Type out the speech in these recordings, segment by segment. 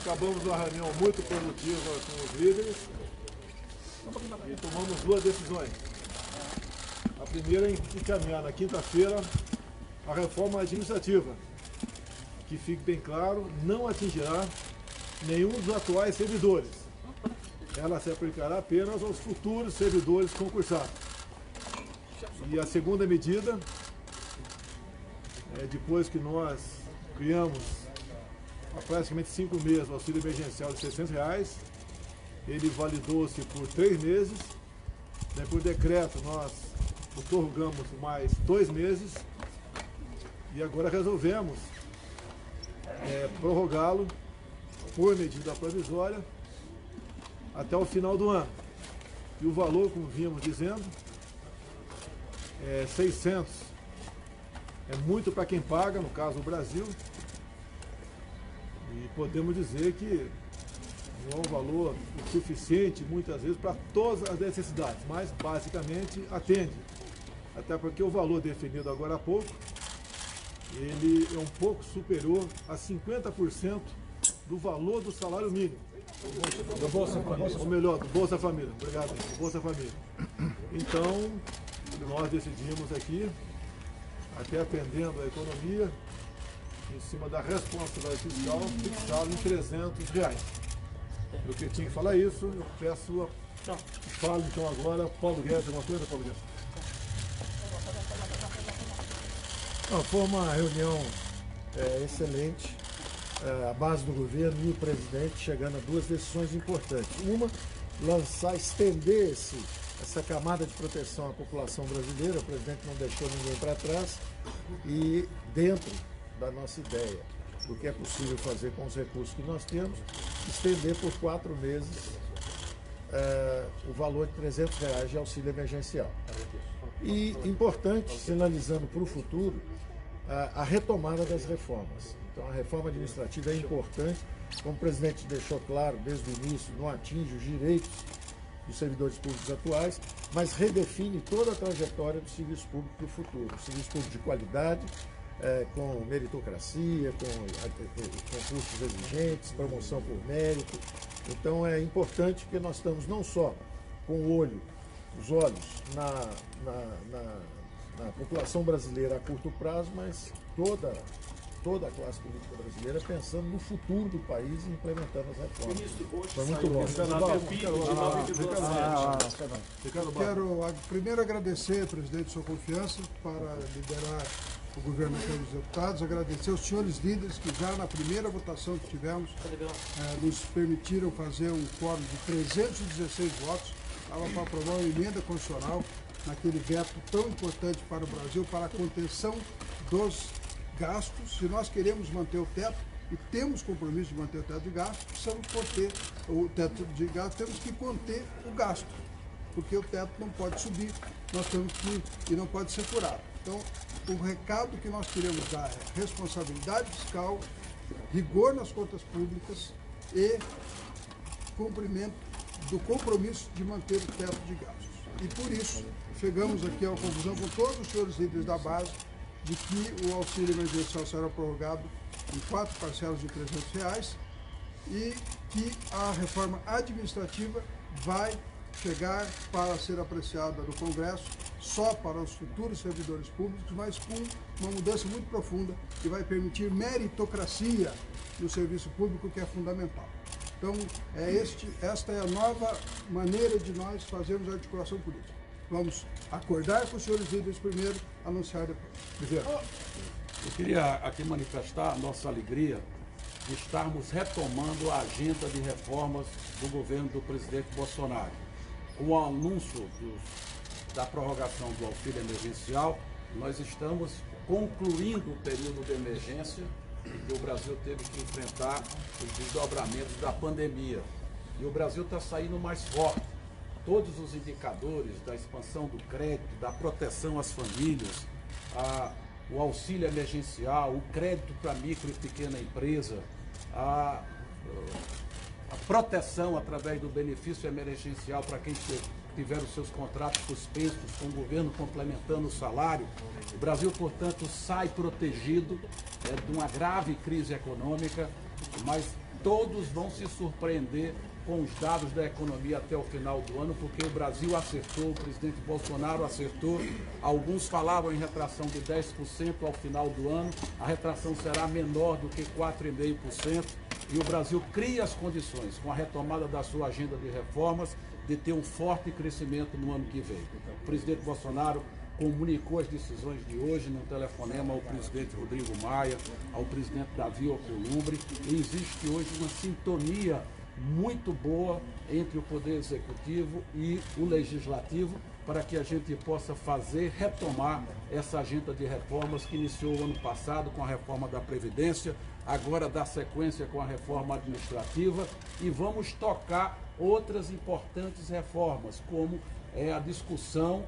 Acabamos uma reunião muito produtiva com os líderes e tomamos duas decisões. A primeira é encaminhar na quinta-feira a reforma administrativa, que fique bem claro, não atingirá nenhum dos atuais servidores. Ela se aplicará apenas aos futuros servidores concursados. E a segunda medida, depois que nós criamos há praticamente 5 meses o auxílio emergencial de R$600, ele validou-se por 3 meses, por decreto nós o prorrogamos por mais 2 meses e agora resolvemos prorrogá-lo por medida provisória até o final do ano. E o valor, como vínhamos dizendo, 600 é muito para quem paga, no caso o Brasil, e podemos dizer que não é um valor o suficiente, muitas vezes, para todas as necessidades, mas basicamente atende. Até porque o valor definido agora há pouco, ele é um pouco superior a 50% do valor do salário mínimo. Do Bolsa Família. Ou melhor, do Bolsa Família. Obrigado, do Bolsa Família. Então, nós decidimos aqui, até atendendo a economia, em cima da responsabilidade fiscal, fixá-lo em R$300. Eu que tinha que falar isso, eu peço falo então agora, Paulo Guedes, alguma coisa, Paulo Guedes? Não, foi uma reunião excelente, a base do governo e o presidente chegando a duas decisões importantes. Uma, estender essa camada de proteção à população brasileira, o presidente não deixou ninguém para trás, e dentro da nossa ideia do que é possível fazer com os recursos que nós temos, estender por 4 meses o valor de R$300 de auxílio emergencial. E importante, sinalizando para o futuro, a retomada das reformas. Então a reforma administrativa é importante, como o presidente deixou claro desde o início, não atinge os direitos dos servidores públicos atuais, mas redefine toda a trajetória do serviço público para o futuro. Um serviço público de qualidade, com meritocracia, com concursos exigentes, promoção por mérito. Então é importante que nós estamos não só com os olhos na população brasileira a curto prazo, mas toda a classe política brasileira pensando no futuro do país e implementando as reformas. Foi muito bom. Quero primeiro agradecer, presidente, sua confiança para liderar o governo da Câmara dos Deputados, agradecer aos senhores líderes que já na primeira votação que tivemos nos permitiram fazer um quórum de 316 votos, estava para aprovar uma emenda constitucional naquele veto tão importante para o Brasil, para a contenção dos gastos. Se nós queremos manter o teto, e temos compromisso de manter o teto de gastos, precisamos conter o teto de gastos, temos que conter o gasto, porque o teto não pode subir, nós temos que, e não pode ser furado. Então, o recado que nós queremos dar é responsabilidade fiscal, rigor nas contas públicas e cumprimento do compromisso de manter o teto de gastos. E por isso, chegamos aqui à conclusão com todos os senhores líderes da base de que o auxílio emergencial será prorrogado em 4 parcelas de R$300 e que a reforma administrativa vai chegar para ser apreciada no Congresso só para os futuros servidores públicos, mas com uma mudança muito profunda que vai permitir meritocracia no serviço público, que é fundamental. Então, esta é a nova maneira de nós fazermos a articulação política. Vamos acordar com os senhores líderes primeiro, anunciar depois. Eu queria aqui manifestar a nossa alegria de estarmos retomando a agenda de reformas do governo do presidente Bolsonaro. Com o anúncio da prorrogação do auxílio emergencial, nós estamos concluindo o período de emergência que o Brasil teve que enfrentar os desdobramentos da pandemia. E o Brasil está saindo mais forte. Todos os indicadores da expansão do crédito, da proteção às famílias, o auxílio emergencial, o crédito para micro e pequena empresa, a proteção através do benefício emergencial para quem tiver os seus contratos suspensos, com o governo complementando o salário. O Brasil, portanto, sai protegido de uma grave crise econômica, mas todos vão se surpreender com os dados da economia até o final do ano, porque o Brasil acertou, o presidente Bolsonaro acertou. Alguns falavam em retração de 10% ao final do ano, a retração será menor do que 4,5%, e o Brasil cria as condições, com a retomada da sua agenda de reformas, de ter um forte crescimento no ano que vem. O presidente Bolsonaro comunicou as decisões de hoje no telefonema ao presidente Rodrigo Maia, ao presidente Davi Alcolumbre, e existe hoje uma sintonia muito boa entre o Poder Executivo e o Legislativo para que a gente possa retomar essa agenda de reformas que iniciou o ano passado com a reforma da Previdência, agora dá sequência com a reforma administrativa e vamos tocar outras importantes reformas, como a discussão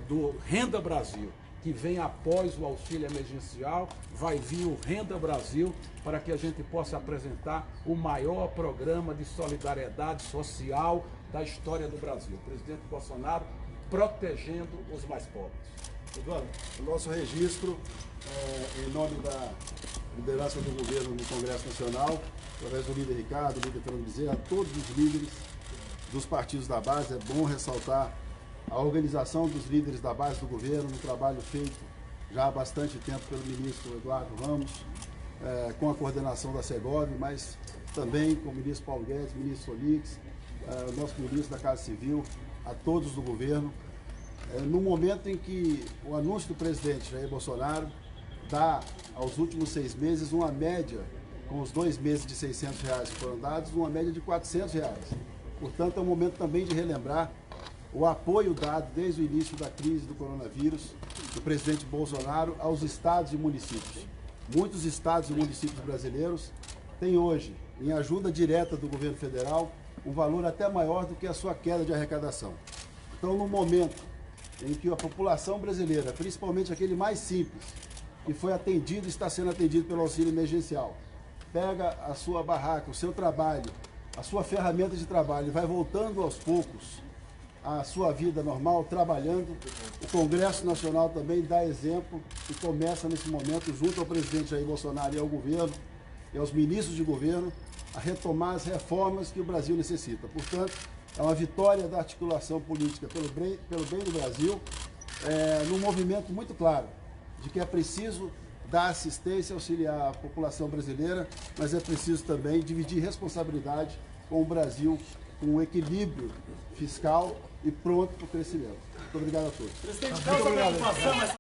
do Renda Brasil, que vem após o auxílio emergencial, vai vir o Renda Brasil para que a gente possa apresentar o maior programa de solidariedade social da história do Brasil. O presidente Bolsonaro protegendo os mais pobres. Eduardo, o nosso registro, em nome da liderança do governo no Congresso Nacional, através do líder Ricardo, do líder Fernando Bezerra, a todos os líderes dos partidos da base, é bom ressaltar a organização dos líderes da base do governo, no trabalho feito já há bastante tempo pelo ministro Eduardo Ramos, com a coordenação da Segov, mas também com o ministro Paulo Guedes, ministro Solix, o nosso ministro da Casa Civil, a todos do governo, no momento em que o anúncio do presidente Jair Bolsonaro dá aos últimos 6 meses uma média, com os 2 meses de R$600 que foram dados, uma média de R$400. Portanto, é um momento também de relembrar o apoio dado desde o início da crise do coronavírus do presidente Bolsonaro aos estados e municípios. Muitos estados e municípios brasileiros têm hoje, em ajuda direta do governo federal, um valor até maior do que a sua queda de arrecadação. Então, no momento em que a população brasileira, principalmente aquele mais simples, que foi atendido e está sendo atendido pelo auxílio emergencial, pega a sua barraca, o seu trabalho, a sua ferramenta de trabalho e vai voltando aos poucos a sua vida normal, trabalhando. O Congresso Nacional também dá exemplo e começa nesse momento, junto ao presidente Jair Bolsonaro e ao governo, e aos ministros de governo, a retomar as reformas que o Brasil necessita. Portanto, é uma vitória da articulação política pelo bem do Brasil, num movimento muito claro de que é preciso dar assistência, auxiliar a população brasileira, mas é preciso também dividir responsabilidade com o Brasil, com um equilíbrio fiscal e pronto para o crescimento. Muito obrigado a todos. Presidente,